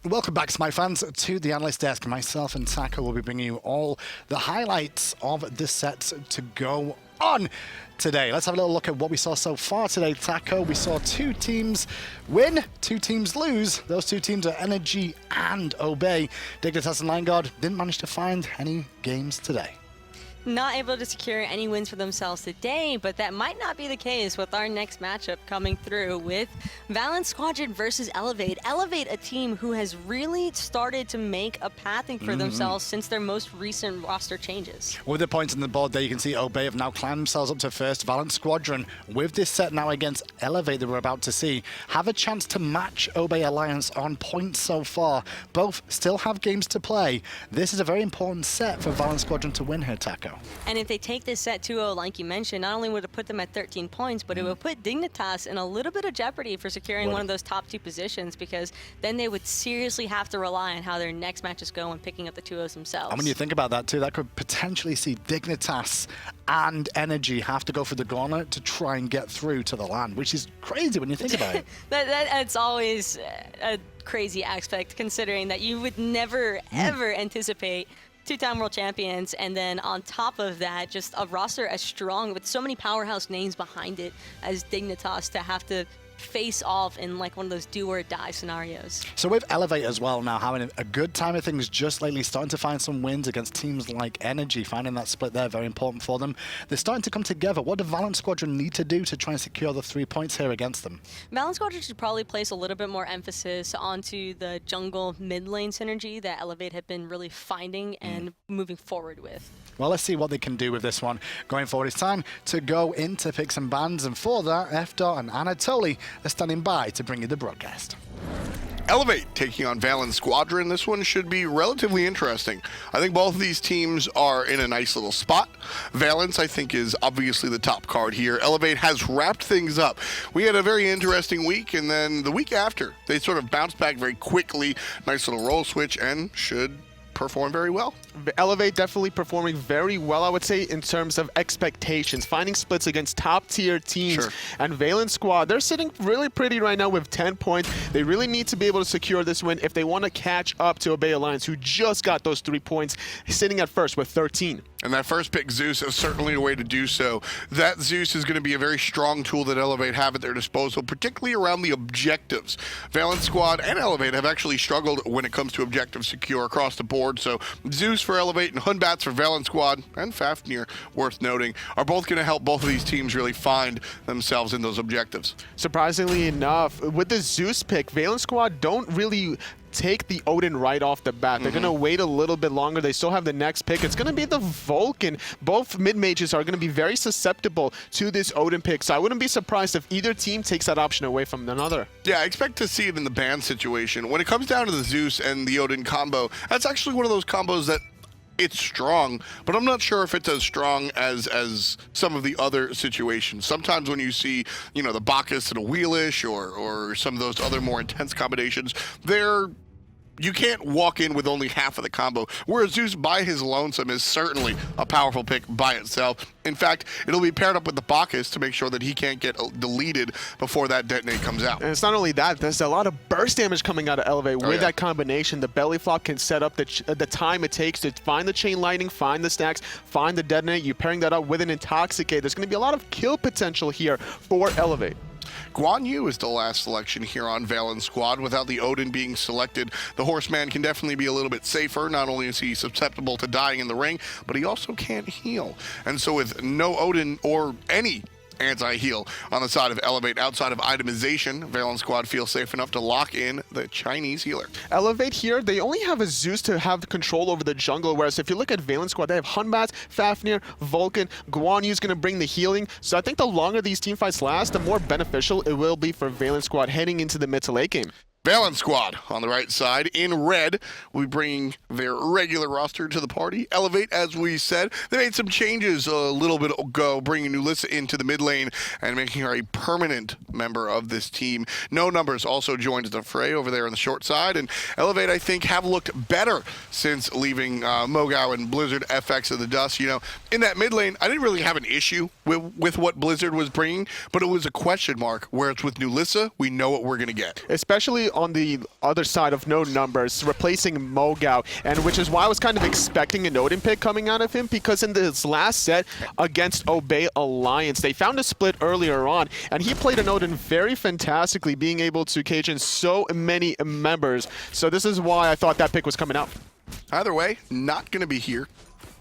Welcome back, Smite fans, to the Analyst Desk. Myself and Taco will be bringing you all the highlights of this set to go on today. Let's have a little look at what we saw so far today, Taco. We saw two teams win, two teams lose. Those two teams are Energy and Obey. Dignitas and Lineguard didn't manage to find any games today. Not able to secure any wins for themselves today, but that might not be the case with our next matchup coming through with Valance Squadron versus Elevate. Elevate, a team who has really started to make a pathing for themselves since their most recent roster changes. With the points on the board there, you can see Obey have now climbed themselves up to first. Valance Squadron, with this set now against Elevate that we're about to see, have a chance to match Obey Alliance on points so far. Both still have games to play. This is a very important set for Valance Squadron to win here, Taco. And if they take this set 2-0, like you mentioned, not only would it put them at 13 points, but it would put Dignitas in a little bit of jeopardy for securing one of those top two positions, because then they would seriously have to rely on how their next matches go and picking up the 2-0s themselves. And when you think about that too, that could potentially see Dignitas and Energy have to go through the gauntlet to try and get through to the land, which is crazy when you think about it. That's always a crazy aspect, considering that you would never, ever anticipate two-time world champions, and then on top of that, just a roster as strong with so many powerhouse names behind it as Dignitas to have to face off in like one of those do or die scenarios. So with Elevate as well now having a good time of things just lately, starting to find some wins against teams like Energy, finding that split there very important for them. They're starting to come together. What do Valance Squadron need to do to try and secure the 3 points here against them? Valance Squadron should probably place a little bit more emphasis onto the jungle mid lane synergy that Elevate had been really finding and moving forward with. Well, let's see what they can do with this one going forward. It's time to go into picks and bans, and for that, FDOT and Anatoly are standing by to bring you the broadcast. Elevate taking on Valance Squadron. This one should be relatively interesting. I think both of these teams are in a nice little spot. Valance, I think, is obviously the top card here. Elevate has wrapped things up. We had a very interesting week, and then the week after, they sort of bounced back very quickly. Nice little roll switch, and should perform very well. Elevate definitely performing very well, I would say, in terms of expectations. Finding splits against top-tier teams. Sure. And Valance Squad, they're sitting really pretty right now with 10 points. They really need to be able to secure this win if they want to catch up to Obey Alliance, who just got those 3 points, sitting at first with 13. And that first pick, Zeus, is certainly a way to do so. That Zeus is going to be a very strong tool that Elevate have at their disposal, particularly around the objectives. Valance Squad and Elevate have actually struggled when it comes to objective secure across the board. So Zeus for Elevate and Hunbats for Valance Squad, and Fafnir, worth noting, are both going to help both of these teams really find themselves in those objectives. Surprisingly enough, with the Zeus pick, Valance Squad don't really take the Odin right off the bat. They're going to wait a little bit longer. They still have the next pick. It's going to be the Vulcan. Both mid-mages are going to be very susceptible to this Odin pick, so I wouldn't be surprised if either team takes that option away from another. Yeah, I expect to see it in the ban situation. When it comes down to the Zeus and the Odin combo, that's actually one of those combos that it's strong, but I'm not sure if it's as strong as some of the other situations. Sometimes when you see, you know, the Bacchus and a Wheelish or some of those other more intense combinations, you can't walk in with only half of the combo, whereas Zeus by his lonesome is certainly a powerful pick by itself. In fact, it'll be paired up with the Bacchus to make sure that he can't get deleted before that detonate comes out. And it's not only that, there's a lot of burst damage coming out of Elevate with that combination. The belly flop can set up the time it takes to find the chain lightning, find the stacks, find the detonate. You're pairing that up with an intoxicate. There's going to be a lot of kill potential here for Elevate. Guan Yu is the last selection here on Valance Squad. Without the Odin being selected, the Horseman can definitely be a little bit safer. Not only is he susceptible to dying in the ring, but he also can't heal. And so with no Odin or any anti-heal on the side of Elevate outside of itemization, Valance Squad feels safe enough to lock in the Chinese healer. Elevate here, they only have a Zeus to have control over the jungle, whereas if you look at Valance Squad, they have Hunbats, Fafnir, Vulcan, Guan Yu's going to bring the healing. So I think the longer these team fights last, the more beneficial it will be for Valance Squad heading into the mid to late game. Valance Squad on the right side. In red, we bring their regular roster to the party. Elevate, as we said, they made some changes a little bit ago, bringing nulisa into the mid lane and making her a permanent member of this team. No Numbers also joined the fray over there on the short side, and Elevate, I think, have looked better since leaving Mogao and Blizzard FX of the Dust. You know, in that mid lane, I didn't really have an issue with what Blizzard was bringing, but it was a question mark, where it's with nulisa, we know what we're going to get. Especially on the other side of no numbers, replacing Mogao, and which is why I was kind of expecting an Odin pick coming out of him, because in this last set against Obey Alliance, they found a split earlier on, and he played an Odin very fantastically, being able to cage in so many members. So this is why I thought that pick was coming out. Either way, not going to be here.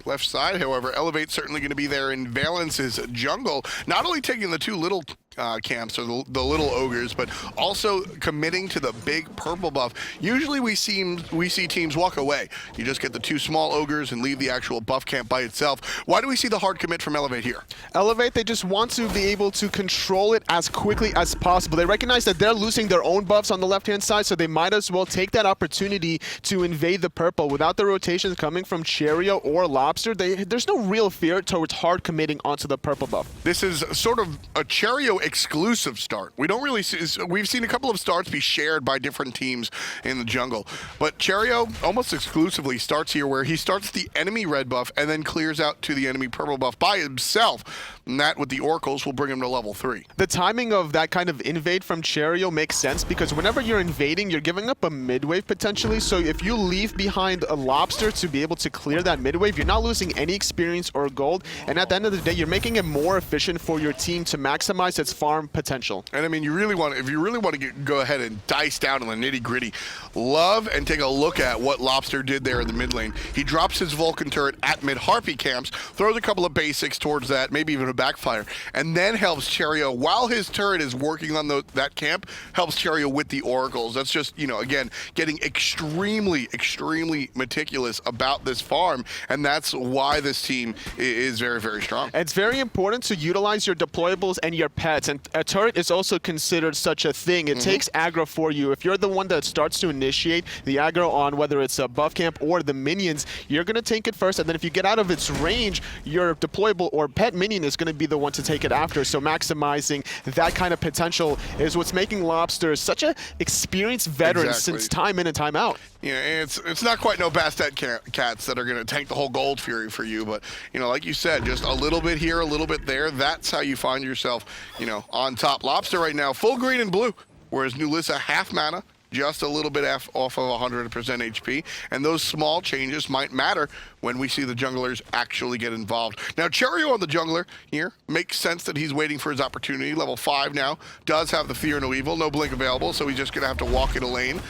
Left side, however, Elevate certainly going to be there in Valance's jungle, not only taking the two little camps, or the little ogres, but also committing to the big purple buff. Usually we see teams walk away. You just get the two small ogres and leave the actual buff camp by itself. Why do we see the hard commit from Elevate here? Elevate, they just want to be able to control it as quickly as possible. They recognize that they're losing their own buffs on the left-hand side, so they might as well take that opportunity to invade the purple. Without the rotations coming from Cherryo or Lawbster, there's no real fear towards hard committing onto the purple buff. This is sort of a Cherryo exclusive start. We don't really see, we've seen a couple of starts be shared by different teams in the jungle, but Cherryo almost exclusively starts here, where he starts the enemy red buff and then clears out to the enemy purple buff by himself, and that with the oracles will bring him to level 3. The timing of that kind of invade from Cherryo makes sense, because whenever you're invading, you're giving up a mid-wave potentially, so if you leave behind a Lawbster to be able to clear that mid-wave, you're not losing any experience or gold, and at the end of the day, you're making it more efficient for your team to maximize its farm potential. And I mean, if you really want to go ahead and dice down on the nitty-gritty, love and take a look at what Lawbster did there in the mid lane. He drops his Vulcan turret at mid-Harpy camps, throws a couple of basics towards that, maybe even a backfire, and then helps Cherryo, while his turret is working on that camp, helps Cherryo with the oracles. That's just, you know, again, getting extremely, extremely meticulous about this farm, and that's why this team is very, very strong. It's very important to utilize your deployables and your pets, and a turret is also considered such a thing. It takes aggro for you. If you're the one that starts to initiate the aggro on whether it's a buff camp or the minions, you're going to take it first, and then if you get out of its range, your deployable or pet minion is going to be the one to take it after. So maximizing that kind of potential is what's making Lawbster such an experienced veteran since time in and time out. Yeah, it's not quite no Bastet cats that are going to tank the whole Gold Fury for you, but, you know, like you said, just a little bit here, a little bit there, that's how you find yourself, you know, on top. Lawbster right now, full green and blue, whereas nulisa half mana, just a little bit off of 100% HP, and those small changes might matter when we see the junglers actually get involved. Now, Cherryo on the jungler here, makes sense that he's waiting for his opportunity. Level 5 now, does have the Fear No Evil, no blink available, so he's just going to have to walk in a lane.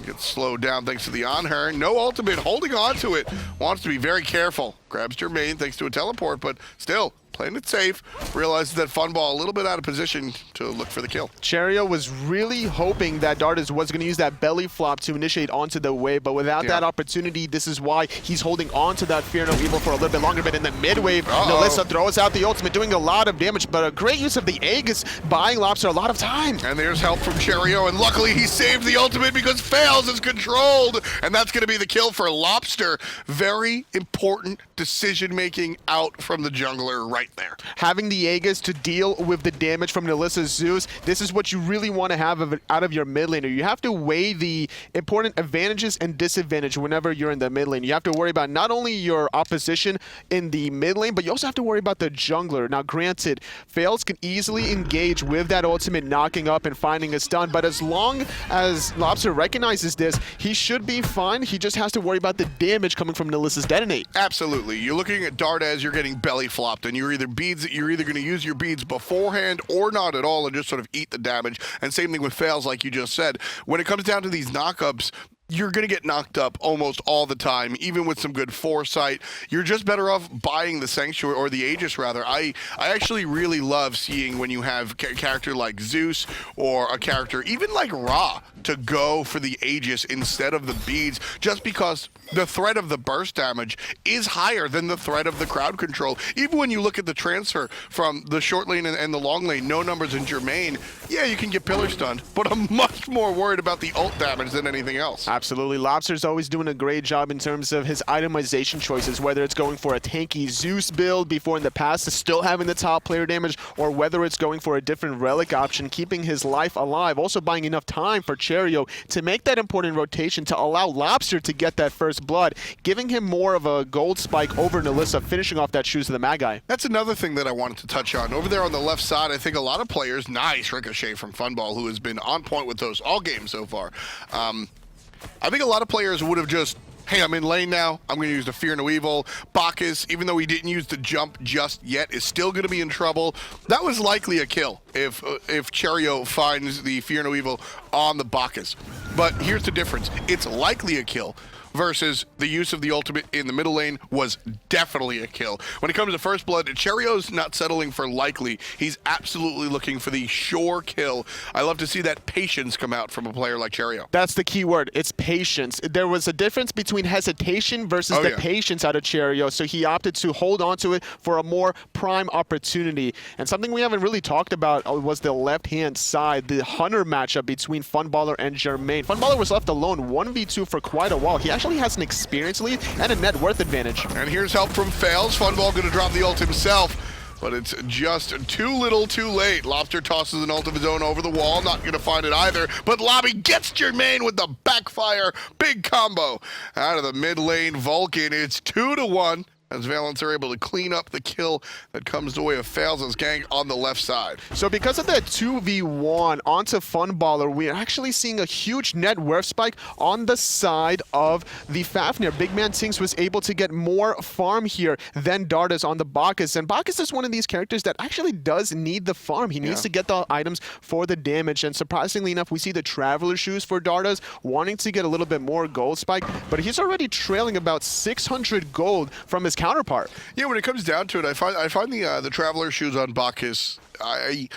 Gets slowed down thanks to the Anhur. No ultimate, holding on to it. Wants to be very careful. Grabs Jermain thanks to a teleport, but still playing it safe. Realizes that Funballer a little bit out of position to look for the kill. Cherryo was really hoping that Dardez was going to use that belly flop to initiate onto the wave, but without that opportunity, this is why he's holding on to that Fear No Evil for a little bit longer. But in the mid wave, nulisa throws out the ultimate, doing a lot of damage, but a great use of the egg is buying Lawbster a lot of time. And there's help from Cherryo, and luckily he saved the ultimate because Faeles is controlled, and that's going to be the kill for Lawbster. Very important decision-making out from the jungler right there. Having the Aegis to deal with the damage from nulisa's Zeus, this is what you really want to have out of your mid laner. You have to weigh the important advantages and disadvantages whenever you're in the mid lane. You have to worry about not only your opposition in the mid lane, but you also have to worry about the jungler. Now, granted, Faeles can easily engage with that ultimate knocking up and finding a stun, but as long as Lawbster recognizes this, he should be fine. He just has to worry about the damage coming from nulisa's detonate. Absolutely. You're looking at Dardez, you're getting belly flopped, and you're either going to use your beads beforehand or not at all and just sort of eat the damage. And same thing with Faeles, like you just said. When it comes down to these knockups, you're going to get knocked up almost all the time, even with some good foresight. You're just better off buying the Sanctuary, or the Aegis rather. I actually really love seeing when you have a character like Zeus or a character even like Ra to go for the Aegis instead of the beads, just because the threat of the burst damage is higher than the threat of the crowd control. Even when you look at the transfer from the short lane and the long lane, no numbers in Jermain, yeah, you can get pillar stunned, but I'm much more worried about the ult damage than anything else. Absolutely. Lawbster's always doing a great job in terms of his itemization choices, whether it's going for a tanky Zeus build before in the past is still having the top player damage, or whether it's going for a different relic option, keeping his life alive, also buying enough time for Cherryo to make that important rotation to allow Lawbster to get that first blood, giving him more of a gold spike over nulisa, finishing off that Shoes of the Magi. That's another thing that I wanted to touch on. Over there on the left side, I think a lot of players, nice ricochet from Funballer, who has been on point with those all games so far. I think a lot of players would have just, hey, I'm in lane now, I'm going to use the Fear No Evil. Bacchus, even though he didn't use the jump just yet, is still going to be in trouble. That was likely a kill if Cherryo finds the Fear No Evil on the Bacchus. But here's the difference. It's likely a kill versus the use of the ultimate in the middle lane was definitely a kill. When it comes to first blood, Cherryo's not settling for likely. He's absolutely looking for the sure kill. I love to see that patience come out from a player like Cherryo. That's the key word. It's patience. There was a difference between hesitation versus the patience out of Cherryo, so he opted to hold on to it for a more prime opportunity. And something we haven't really talked about was the left-hand side, the Hunter matchup between Funballer and Jermain. Funballer was left alone 1v2 for quite a while. He actually has an experience lead and a net worth advantage. And here's help from Faeles. Funballer going to drop the ult himself, but it's just too little too late. Lawbster tosses an ult of his own over the wall, not going to find it either, but Lobby gets Jermain with the backfire. Big combo out of the mid lane. Vulcan, it's 2-1. As Valance are able to clean up the kill that comes the way of Faeles' gang on the left side. So because of that 2v1 onto Funballer, we're actually seeing a huge net worth spike on the side of the Fafnir. BigManTingz was able to get more farm here than Dardez on the Bacchus. And Bacchus is one of these characters that actually does need the farm. He needs to get the items for the damage. And surprisingly enough, we see the Traveler Shoes for Dardez wanting to get a little bit more gold spike. But he's already trailing about 600 gold from his counterpart. Yeah, when it comes down to it, I find the Traveler Shoes on Bacchus, I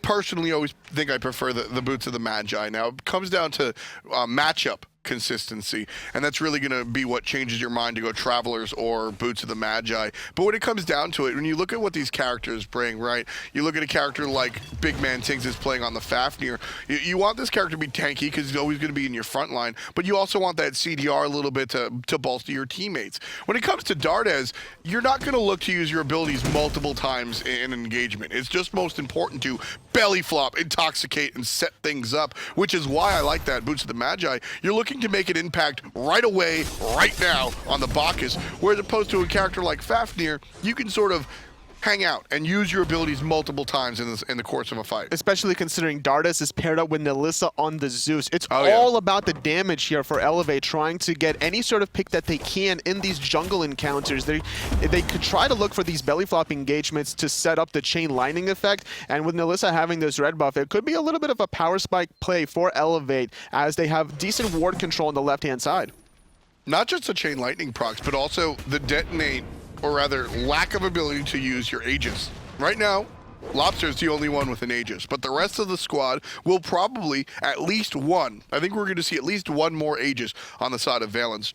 personally always think I prefer the boots of the Magi. Now, it comes down to matchup consistency, and that's really going to be what changes your mind to go Travelers or Boots of the Magi. But when it comes down to it, when you look at what these characters bring, right, you look at a character like BigManTingz is playing on the Fafnir, you want this character to be tanky because he's always going to be in your front line, but you also want that CDR a little bit to bolster your teammates. When it comes to Dardez, you're not going to look to use your abilities multiple times in an engagement. It's just most important to belly flop, intoxicate, and set things up, which is why I like that Boots of the Magi. You're looking to make an impact right away, right now on the Bacchus, whereas opposed to a character like Fafnir, you can sort of hang out and use your abilities multiple times in the course of a fight. Especially considering Dardez is paired up with nulisa on the Zeus. It's all about the damage here for Elevate, trying to get any sort of pick that they can in these jungle encounters. They could try to look for these belly flop engagements to set up the chain lightning effect, and with nulisa having this red buff, it could be a little bit of a power spike play for Elevate as they have decent ward control on the left-hand side. Not just the chain lightning procs, but also the detonate, or rather lack of ability to use your Aegis. Right now, Lawbster's the only one with an Aegis, but the rest of the squad will probably at least one. I think we're going to see at least one more Aegis on the side of Valance.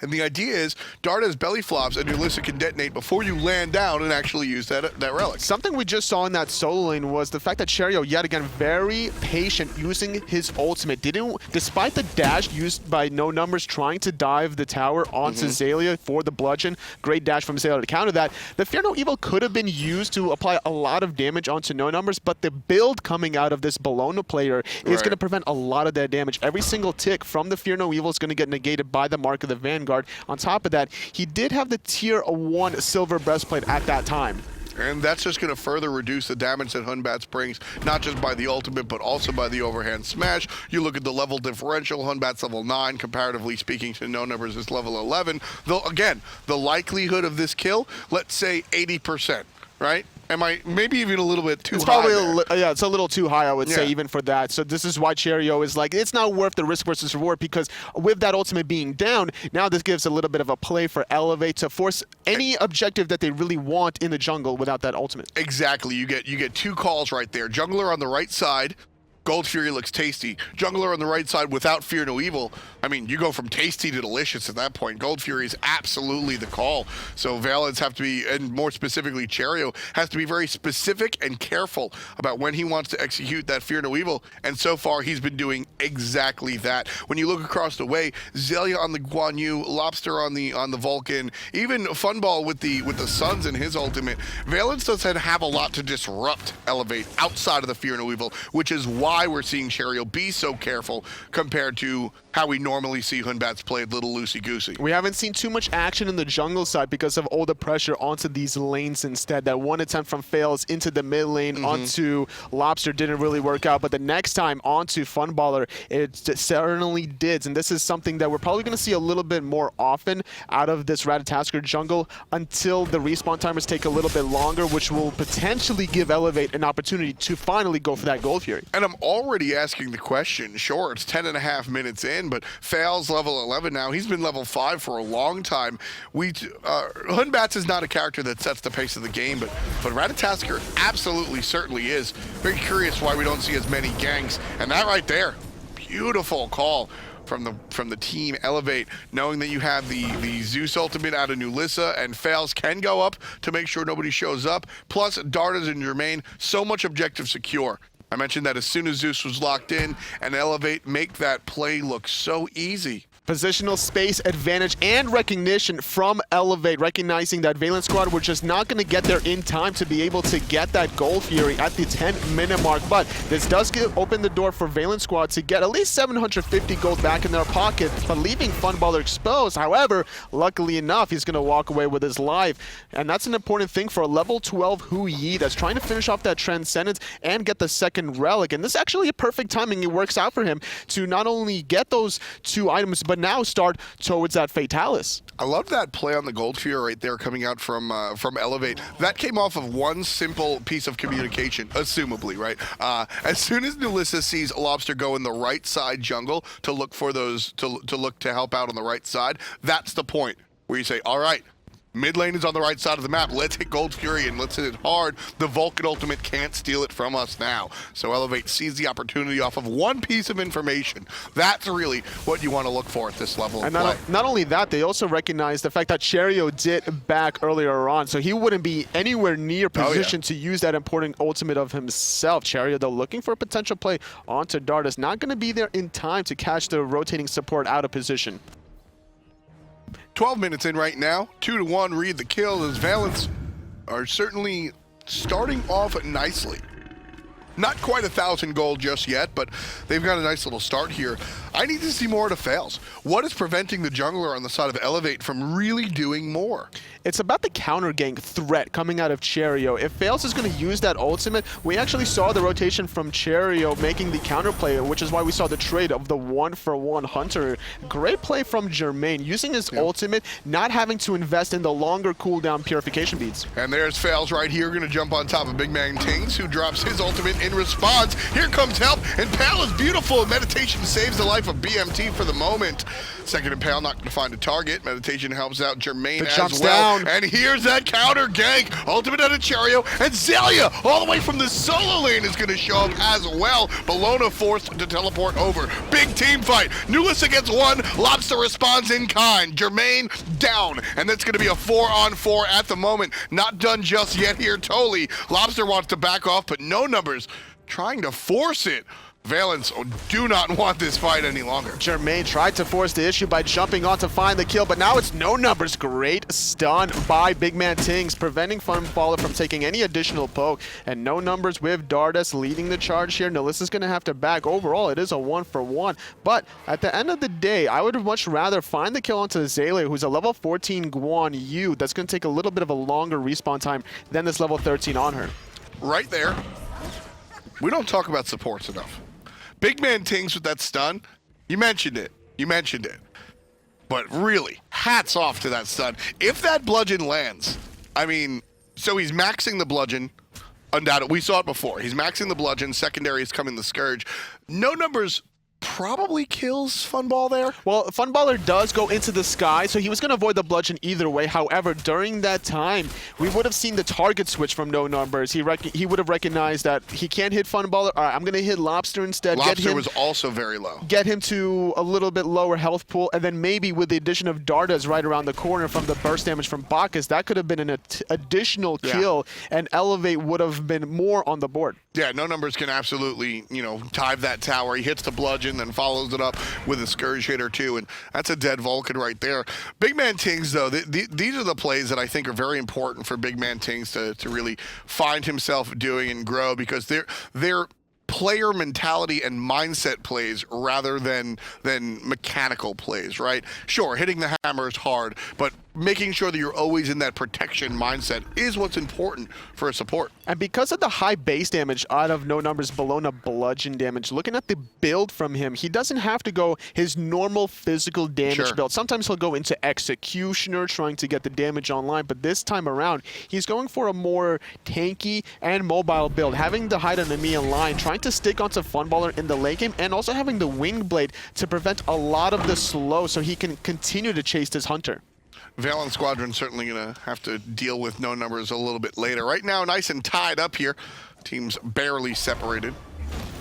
And the idea is Dardez belly flops and nulisa can detonate before you land down and actually use that relic. Something we just saw in that solo lane was the fact that Cherryo, yet again, very patient using his ultimate. Despite the dash used by No Numbers trying to dive the tower onto Xaliea for the bludgeon, great dash from Xaliea to counter that. The Fear No Evil could have been used to apply a lot of damage onto No Numbers, but the build coming out of this Bellona player is going to prevent a lot of that damage. Every single tick from the Fear No Evil is going to get negated by the Mark of the Vanguard. On top of that, he did have the tier 1 silver breastplate at that time. And that's just going to further reduce the damage that Batz brings, not just by the ultimate, but also by the overhand smash. You look at the level differential, Batz level 9, comparatively speaking to No Numbers is level 11. Though, again, the likelihood of this kill, let's say 80%, right? Am I maybe even a little bit too high? It's probably it's a little too high, I would say, even for that. So this is why Cherryo is like, it's not worth the risk versus reward, because with that ultimate being down, now this gives a little bit of a play for Elevate to force any objective that they really want in the jungle without that ultimate. Exactly. You get two calls right there. Jungler on the right side. Gold Fury looks tasty. Jungler on the right side without Fear No Evil. I mean, you go from tasty to delicious at that point. Gold Fury is absolutely the call. So Valance have to be, and more specifically Cherryo, has to be very specific and careful about when he wants to execute that Fear No Evil. And so far, he's been doing exactly that. When you look across the way, Xaliea on the Guan, Lawbster on the Vulcan, even Funballer with the Suns and his ultimate. Valance doesn't have a lot to disrupt Elevate outside of the Fear No Evil, which is why why we're seeing Cherryo be so careful compared to how we normally see Batz play a little loosey-goosey. We haven't seen too much action in the jungle side because of all the pressure onto these lanes instead. That one attempt from Faeles into the mid lane onto Lawbster didn't really work out, but the next time onto Funballer, it certainly did. And this is something that we're probably going to see a little bit more often out of this Ratatoskr jungle until the respawn timers take a little bit longer, which will potentially give Elevate an opportunity to finally go for that Gold Fury. And I'm already asking the question, sure, it's 10.5 minutes in, but Faeles level 11 now. He's been level 5 for a long time. Batz is not a character that sets the pace of the game, but Ratatoskr absolutely certainly is. Very curious why we don't see as many ganks. And that right there, beautiful call from the team Elevate, knowing that you have the Zeus ultimate out of nulisa, and Faeles can go up to make sure nobody shows up. Plus Dardez and Jermain, so much objective secure. I mentioned that as soon as Zeus was locked in, and Elevate make that play look so easy. Positional space advantage and recognition from Elevate, recognizing that Valance Squad were just not going to get there in time to be able to get that Gold Fury at the 10-minute mark. But this does open the door for Valance Squad to get at least 750 gold back in their pocket, but leaving Funballer exposed. However, luckily enough, he's going to walk away with his life. And that's an important thing for a level 12 Hu-Yi that's trying to finish off that Transcendence and get the second relic. And this is actually a perfect timing. It works out for him to not only get those 2 items, but now start towards that Faeles. I love that play on the Gold Fury right there coming out from Elevate. That came off of one simple piece of communication, assumably, right? As soon as nulisa sees Lawbster go in the right side jungle to look for those, to look to help out on the right side, that's the point where you say, all right, mid lane is on the right side of the map. Let's hit Gold Fury and let's hit it hard. The Vulcan ultimate can't steal it from us now. So Elevate sees the opportunity off of one piece of information. That's really what you want to look for at this level of play. Not only that, they also recognize the fact that Cherryo did back earlier on, so he wouldn't be anywhere near position to use that important ultimate of himself. Cherryo, though, looking for a potential play onto Dardez, not going to be there in time to catch the rotating support out of position. 12 minutes in right now, 2-1 read the kill as Valance are certainly starting off nicely. Not quite 1,000 gold just yet, but they've got a nice little start here. I need to see more out of Faeles. What is preventing the jungler on the side of Elevate from really doing more? It's about the counter gank threat coming out of Cherryo. If Faeles is going to use that ultimate, we actually saw the rotation from Cherryo making the counter play, which is why we saw the trade of the 1-for-1 Hunter. Great play from Jermain, using his ultimate, not having to invest in the longer cooldown purification beads. And there's Faeles right here, going to jump on top of BigManTingz, who drops his ultimate in response. Here comes help, and Pal is beautiful. Meditation saves the life of BMT for the moment. Second and Pal not going to find a target. Meditation helps out Jermain as well. And here's that counter gank. Ultimate out of Cherryo, and Xaliea all the way from the solo lane is going to show up as well. Bellona forced to teleport over. Big team fight. nulisa gets 1. Lawbster responds in kind. Jermain down, and that's going to be a 4-on-4 at the moment. Not done just yet here, Toli. Lawbster wants to back off, but no numbers trying to force it. Valance do not want this fight any longer. Jermain tried to force the issue by jumping on to find the kill, but now it's no numbers. Great stun by BigManTingz, preventing Funballer from taking any additional poke. And no numbers with Dardez leading the charge here. Nulisa's going to have to back. Overall, it is a 1-for-1. But at the end of the day, I would much rather find the kill onto Xaliea, who's a level 14 Guan Yu. That's going to take a little bit of a longer respawn time than this level 13 Anhur. Right there. We don't talk about supports enough. BigManTingz with that stun, you mentioned it. But really, hats off to that stun. If that bludgeon lands, I mean, so he's maxing the bludgeon, undoubtedly. We saw it before. He's maxing the bludgeon, secondary is coming the Scourge. No numbers probably kills Funball there. Well, Funballer does go into the sky, so he was going to avoid the bludgeon either way. However, during that time, we would have seen the target switch from no numbers. He would have recognized that he can't hit Funballer. All right, I'm going to hit Lawbster instead. Lawbster was also very low. Get him to a little bit lower health pool, and then maybe with the addition of Dardez right around the corner from the burst damage from Bacchus, that could have been an additional kill, and Elevate would have been more on the board. Yeah, no numbers can absolutely, dive that tower. He hits the bludgeon, then follows it up with a Scourge hit or two, and that's a dead Vulcan right there. BigManTingz, though, these are the plays that I think are very important for BigManTingz to really find himself doing and grow, because they're player mentality and mindset plays rather than mechanical plays, right? Sure, hitting the hammer is hard, but making sure that you're always in that protection mindset is what's important for a support. And because of the high base damage out of No Number's Bellona bludgeon damage, looking at the build from him, he doesn't have to go his normal physical damage build. Sometimes he'll go into Executioner trying to get the damage online, but this time around, he's going for a more tanky and mobile build, having the hide enemy in line, trying to stick onto Funballer in the late game, and also having the Wing Blade to prevent a lot of the slow so he can continue to chase his Hunter. Valance Squadron certainly going to have to deal with No Numbers a little bit later. Right now, nice and tied up here. Teams barely separated.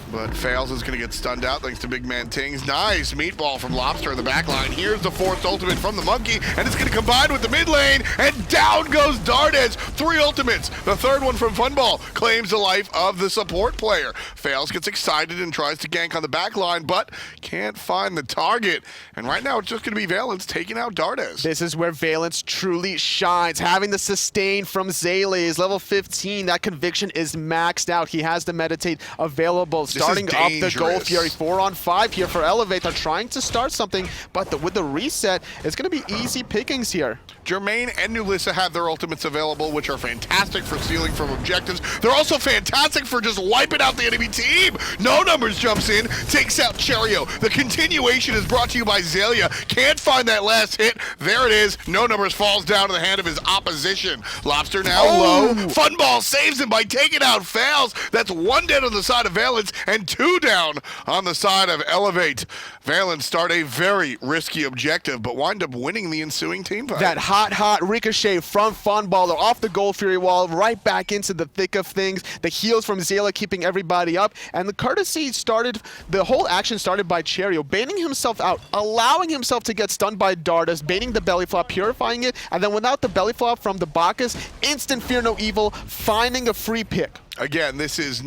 But Faeles is going to get stunned out thanks to BigManTingz. Nice meatball from Lawbster in the back line. Here's the fourth ultimate from the Monkey, and it's going to combine with the mid lane, and down goes Dardez. 3 ultimates. The third one from Funball claims the life of the support player. Faeles gets excited and tries to gank on the back line, but can't find the target. And right now, it's just going to be Valance taking out Dardez. This is where Valance truly shines, having the sustain from Xaliea. Level 15, that conviction is maxed out. He has the meditate available. Starting up the Gold Fury, 4-on-5 here for Elevate. They're trying to start something, but with the reset, it's going to be easy pickings here. Jermain and Nulisa have their ultimates available, which are fantastic for stealing from objectives. They're also fantastic for just wiping out the enemy team. No Numbers jumps in, takes out Cherryo. The continuation is brought to you by Xaliea. Can't find that last hit. There it is. No Numbers falls down to the hand of his opposition. Lawbster now low. Funball saves him by taking out Faeles. That's 1 dead on the side of Valance and 2 down on the side of Elevate. Valance start a very risky objective, but wind up winning the ensuing team fight. That hot ricochet from Funballer off the Gold Fury wall, right back into the thick of things. The heals from Xaliea keeping everybody up, and the courtesy started, the whole action started by Cherryo, baiting himself out, allowing himself to get stunned by Dardez, baiting the belly flop, purifying it, and then without the belly flop from the Bacchus, instant fear no evil, finding a free pick. Again, this is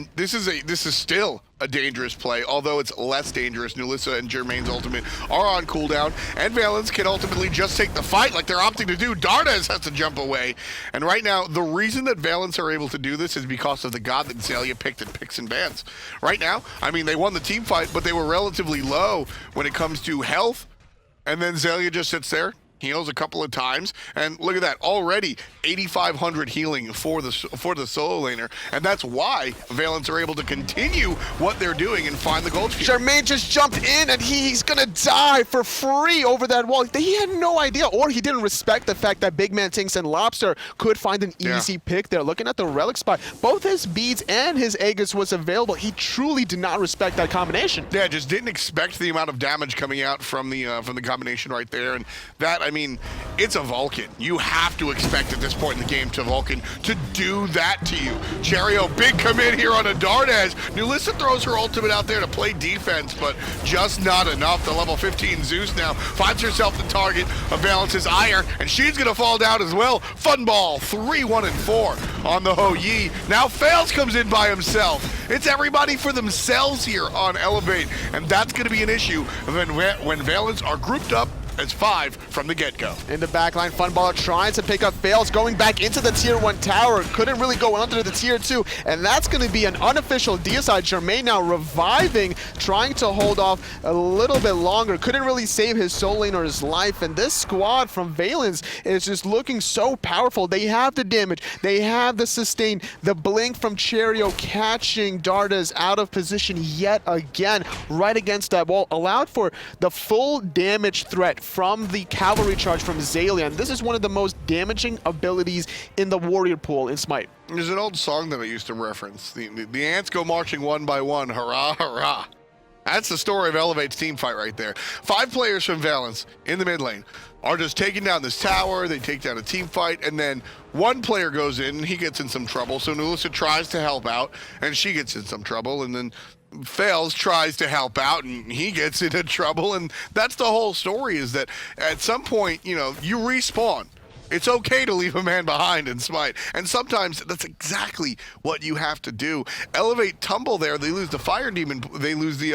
still a dangerous play, although it's less dangerous. Nulisa and Jermain's ultimate are on cooldown, and Valance can ultimately just take the fight like they're opting to do. Dardez has to jump away, and right now, the reason that Valance are able to do this is because of the god that Xaliea picked and picks and bans. Right now, I mean, they won the team fight, but they were relatively low when it comes to health, and then Xaliea just sits there, heals a couple of times, and look at that, already 8,500 healing for the solo laner, and that's why Valance are able to continue what they're doing and find the gold fury. Jermain just jumped in, and he's gonna die for free over that wall. He had no idea, or he didn't respect the fact that BigManTingz and Lawbster could find an easy pick there. Looking at the relic spot, both his beads and his Aegis was available. He truly did not respect that combination. Yeah, just didn't expect the amount of damage coming out from the combination right there, and that, I mean, it's a Vulcan. You have to expect at this point in the game to Vulcan to do that to you. Cherryo, big commit here on a Dardez. Nulisa throws her ultimate out there to play defense, but just not enough. The level 15 Zeus now finds herself the target of Valance's ire, and she's gonna fall down as well. Funball, 3-1-4 on the Ho-Yi. Now Faeles comes in by himself. It's everybody for themselves here on Elevate, and that's gonna be an issue when Valance are grouped up as 5 from the get-go. In the backline, Funballer trying to pick up Faeles, going back into the tier 1 tower. Couldn't really go under the tier 2, and that's going to be an unofficial deicide. Jermain now reviving, trying to hold off a little bit longer. Couldn't really save his soul laner's life, and this squad from Valance is just looking so powerful. They have the damage, they have the sustain, the blink from Cherryo catching Dardez out of position yet again, right against that wall, allowed for the full damage threat from the cavalry charge from Xaliea, and this is one of the most damaging abilities in the warrior pool in Smite. There's an old song that I used to reference. The ants go marching one by one, hurrah, hurrah. That's the story of Elevate's team fight right there. 5 players from Valance in the mid lane are just taking down this tower, they take down a team fight, and then one player goes in and he gets in some trouble, so Nulisa tries to help out, and she gets in some trouble, and then Faeles tries to help out and he gets into trouble, and that's the whole story, is that at some point, you know, you respawn. It's okay to leave a man behind in Smite, and sometimes that's exactly what you have to do. Elevate tumble there. They lose the fire demon. They lose the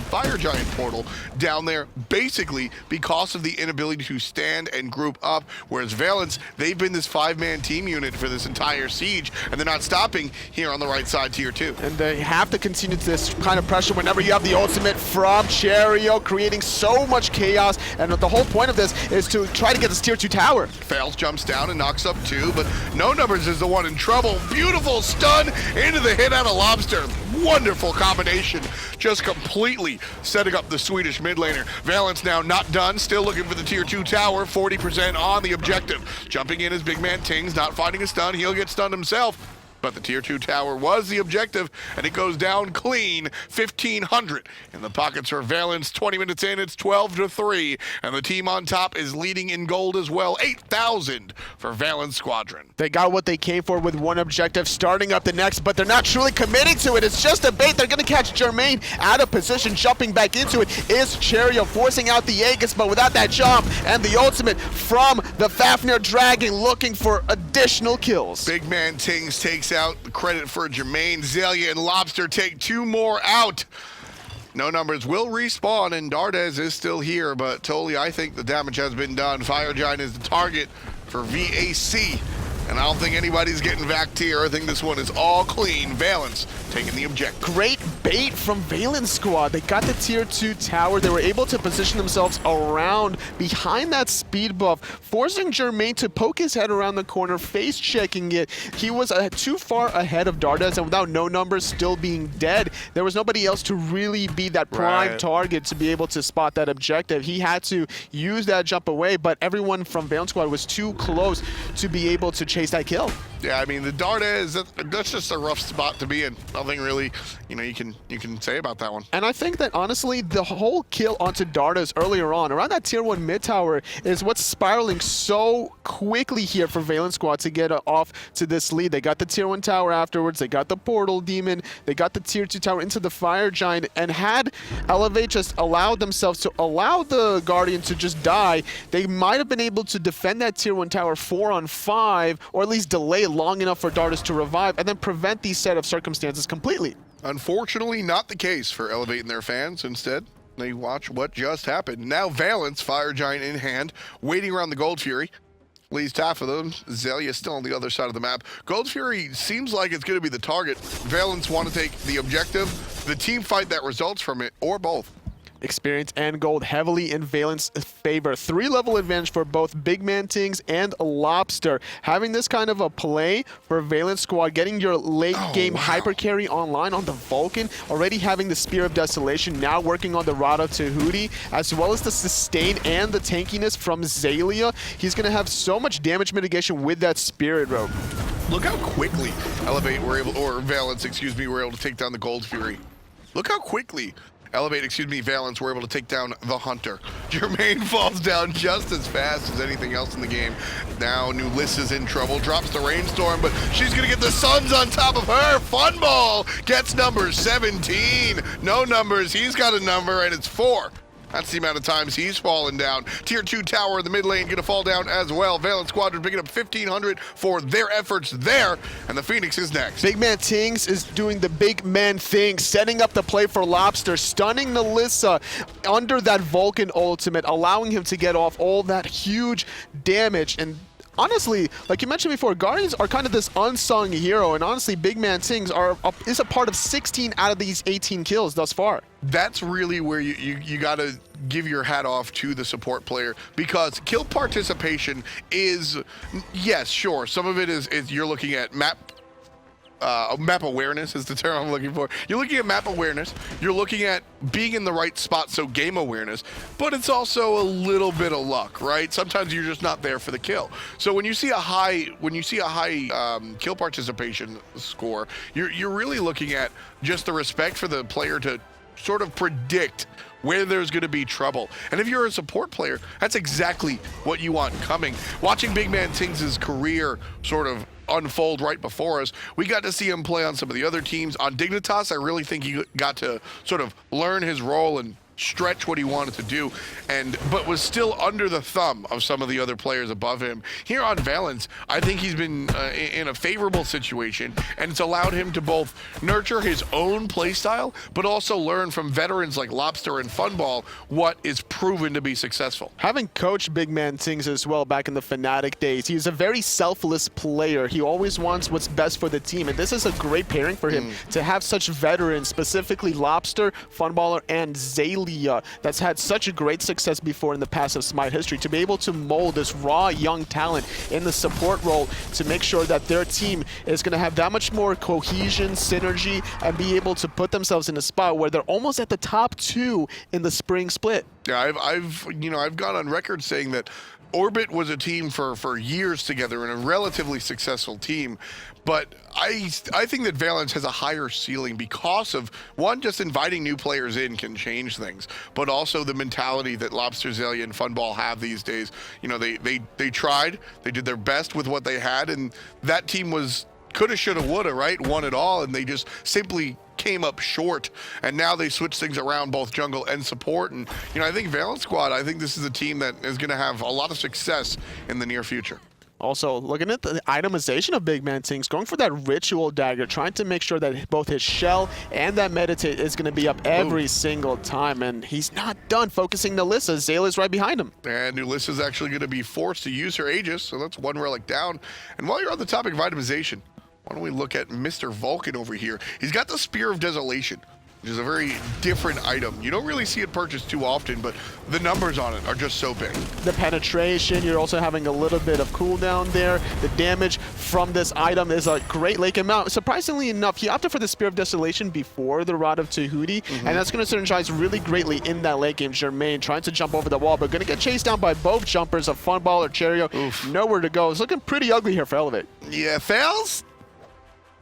fire giant portal down there, basically because of the inability to stand and group up. Whereas Valance, they've been this 5-man team unit for this entire siege, and they're not stopping here on the right side, tier 2. And they have to continue this kind of pressure whenever you have the ultimate from Cherryo, creating so much chaos. And the whole point of this is to try to get this tier 2 tower. Faeles jumps down and knocks up 2, but No Numbers is the one in trouble. Beautiful stun into the hit out of Lawbster. Wonderful combination, just completely setting up the Swedish mid laner. Valance now not done, still looking for the tier 2 tower, 40% on the objective. Jumping in is BigManTingz, not finding a stun, he'll get stunned himself. But the tier 2 tower was the objective, and it goes down clean, 1,500 in the pockets for Valance. 20 minutes in, it's 12-3, and the team on top is leading in gold as well, 8,000 for Valance Squadron. They got what they came for with one objective, starting up the next, but they're not truly committing to it. It's just a bait. They're going to catch Jermain out of position. Jumping back into it is Cherryo, forcing out the Aegis, but without that jump, and the ultimate from the Fafnir Dragon, looking for additional kills. BigManTingz takes out the credit for Jermain. Xaliea and Lawbster take 2 more out. No Numbers will respawn, and Dardez is still here, but totally I think the damage has been done. Fire Giant is the target for VAC, and I don't think anybody's getting back tier. I think this one is all clean. Valance taking the objective. Great bait from Valance Squad. They got the tier 2 tower. They were able to position themselves around behind that speed buff, forcing Jermain to poke his head around the corner, face checking it. He was too far ahead of Dardez, and without No Numbers still being dead, there was nobody else to really be that prime target to be able to spot that objective. He had to use that jump away, but everyone from Valance Squad was too close to be able to chase that kill. Yeah, I mean, the Dardez, that's just a rough spot to be in. Nothing really, you can say about that one. And I think that, honestly, the whole kill onto Dardez earlier on, around that tier 1 mid tower, is what's spiraling so quickly here for Valance Squad to get off to this lead. They got the tier 1 tower afterwards, they got the portal demon, they got the tier 2 tower into the fire giant, and had Elevate just allowed themselves to allow the Guardian to just die, they might have been able to defend that tier 1 tower 4-on-5, or at least delay long enough for Dardez to revive, and then prevent these set of circumstances completely. Unfortunately, not the case for Elevate and their fans. Instead, they watch what just happened. Now Valance, Fire Giant in hand, waiting around the Gold Fury. Leaves half of them. Xaliea still on the other side of the map. Gold Fury seems like it's going to be the target. Valance want to take the objective, the team fight that results from it, or both. Experience and gold heavily in Valance's favor. 3-level advantage for both BigManTingz and Lawbster. Having this kind of a play for Valance Squad, getting your late game hyper carry online on the Vulcan, already having the Spear of Desolation, now working on the Ratatoskr, as well as the sustain and the tankiness from Xaliea. He's going to have so much damage mitigation with that Spirit Robe. Look how quickly Elevate were able, or Valance, excuse me, were able to take down the Gold Fury. Look how quickly Valance were able to take down the Hunter. Jermain falls down just as fast as anything else in the game. Now Nulisa's in trouble, drops the Rainstorm, but she's gonna get the Suns on top of her. Funballer gets number 17. No Numbers, he's got a number, and it's 4. That's the amount of times he's fallen down. Tier 2 tower in the mid lane gonna fall down as well. Valance Squadron picking up 1,500 for their efforts there, and the Phoenix is next. BigManTingz is doing the big man thing, setting up the play for Lawbster, stunning Nulisa under that Vulcan ultimate, allowing him to get off all that huge damage. And honestly, like you mentioned before, Guardians are kind of this unsung hero, and honestly, BigManTingz is a part of 16 out of these 18 kills thus far. That's really where you gotta give your hat off to the support player, because kill participation is, yes, sure, some of it is you're looking at map awareness is the term I'm looking for. You're looking at map awareness, you're looking at being in the right spot, so game awareness, but it's also a little bit of luck, right? Sometimes you're just not there for the kill. So when you see a high kill participation score, you're really looking at just the respect for the player to sort of predict where there's going to be trouble. And if you're a support player, that's exactly what you want coming. Watching BigManTingz' career sort of unfold right before us, we got to see him play on some of the other teams. On Dignitas, I really think he got to sort of learn his role and stretch what he wanted to do, but was still under the thumb of some of the other players above him. Here on Valance, I think he's been in a favorable situation, and it's allowed him to both nurture his own playstyle, but also learn from veterans like Lawbster and Funballer what is proven to be successful. Having coached BigManTingz as well back in the Fnatic days, he's a very selfless player. He always wants what's best for the team, and this is a great pairing for him to have such veterans, specifically Lawbster, Funballer, and Xaliea, that's had such a great success before in the past of Smite history, to be able to mold this raw young talent in the support role to make sure that their team is going to have that much more cohesion, synergy, and be able to put themselves in a spot where they're almost at the top 2 in the spring split. Yeah, I've gone on record saying that Orbit was a team for years together and a relatively successful team, but I think that Valance has a higher ceiling because of, one, just inviting new players in can change things, but also the mentality that Lawbster, Xaliea, and Funballer have these days. You know, they tried, they did their best with what they had, and that team was coulda, shoulda, woulda, right? Won it all, and they just simply came up short, and now they switch things around, both jungle and support. And I think Valance Squad, I think this is a team that is going to have a lot of success in the near future. Also, looking at the itemization of BigManTingz, going for that ritual dagger, trying to make sure that both his shell and that meditate is going to be up every single time, and he's not done focusing nulisa. Xalia's right behind him. And nulisa's actually going to be forced to use her Aegis, so that's one relic down. And while you're on the topic of itemization, why don't we look at Mr. Vulcan over here? He's got the Spear of Desolation, which is a very different item. You don't really see it purchased too often, but the numbers on it are just so big. The penetration, you're also having a little bit of cooldown there. The damage from this item is a great lake amount. Surprisingly enough, he opted for the Spear of Desolation before the Rod of Tahuti, and that's going to synergize really greatly in that late game. Jermain trying to jump over the wall, but going to get chased down by both jumpers of Funballer, Cherryo. Nowhere to go. It's looking pretty ugly here for Elevate. Yeah, Faeles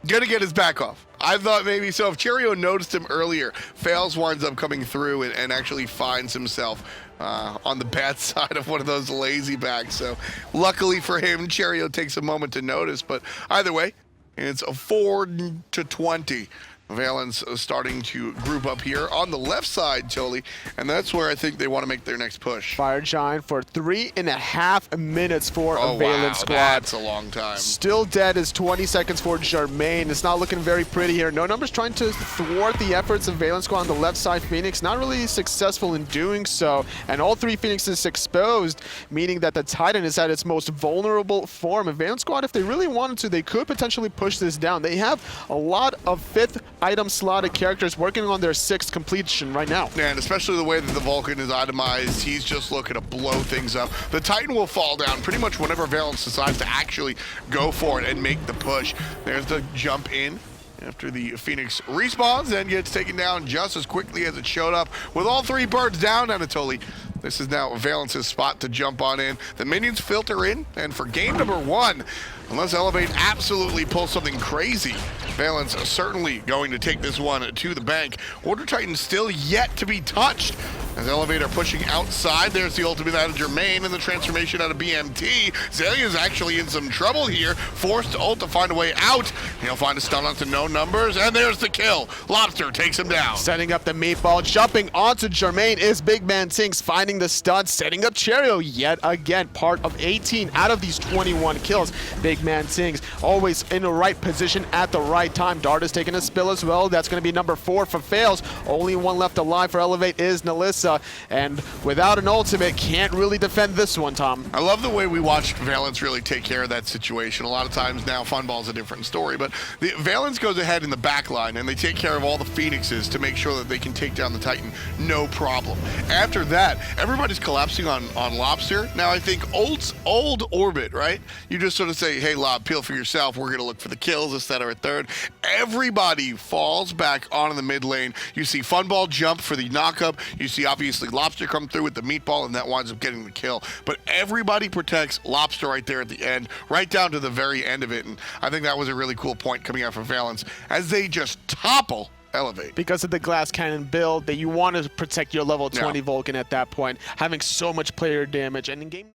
gonna get his back off. I thought maybe so. If Cherryo noticed him earlier, Faeles winds up coming through and actually finds himself on the bad side of one of those lazy backs. So luckily for him, Cherryo takes a moment to notice. But either way, it's a 4-20. Valance starting to group up here on the left side, Toli, and that's where I think they want to make their next push. Fire Giant for 3.5 minutes for a Valance Squad. That's a long time. Still dead is 20 seconds for Jermain. It's not looking very pretty here. No Numbers trying to thwart the efforts of Valance Squad on the left side. Phoenix not really successful in doing so, and all 3 Phoenixes exposed, meaning that the Titan is at its most vulnerable form. And Valance Squad, if they really wanted to, they could potentially push this down. They have a lot of 5th item slotted characters working on their 6th completion right now. And especially the way that the Vulcan is itemized, he's just looking to blow things up. The Titan will fall down pretty much whenever Valance decides to actually go for it and make the push. There's the jump in after the Phoenix respawns and gets taken down just as quickly as it showed up. With all 3 birds down, Anatoly, this is now Valance's spot to jump on in. The minions filter in, and for game number 1, unless Elevate absolutely pulls something crazy, Valance is certainly going to take this one to the bank. Order Titan still yet to be touched. As Elevate are pushing outside, there's the ultimate out of Jermain and the transformation out of BMT. Xaliea is actually in some trouble here, forced to ult to find a way out. He'll find a stun onto No Numbers, and there's the kill. Lawbster takes him down. Setting up the meatball, jumping onto Jermain is BigManTingz, finding the stun, setting up Cherryo yet again, part of 18 out of these 21 kills. BigManTingz always in the right position at the right time. Dardez taking a spill as well. That's going to be number 4 for Faeles. Only one left alive for Elevate is nulisa, and without an ultimate, can't really defend this one, Tom. I love the way we watched Valance really take care of that situation. A lot of times now, Funball's a different story, but Valance goes ahead in the back line, and they take care of all the Phoenixes to make sure that they can take down the Titan, no problem. After that, everybody's collapsing on Lawbster. Now, I think old Orbit, right? You just sort of say, hey, Lob, peel for yourself. We're going to look for the kills, et cetera, third. Everybody falls back onto the mid lane. You see Funball jump for the knockup. You see, obviously, Lawbster come through with the meatball, and that winds up getting the kill. But everybody protects Lawbster right there at the end, right down to the very end of it. And I think that was a really cool point coming out from Valance as they just topple Elevate. Because of the glass cannon build, that you want to protect your level 20 Vulcan at that point, having so much player damage. And in game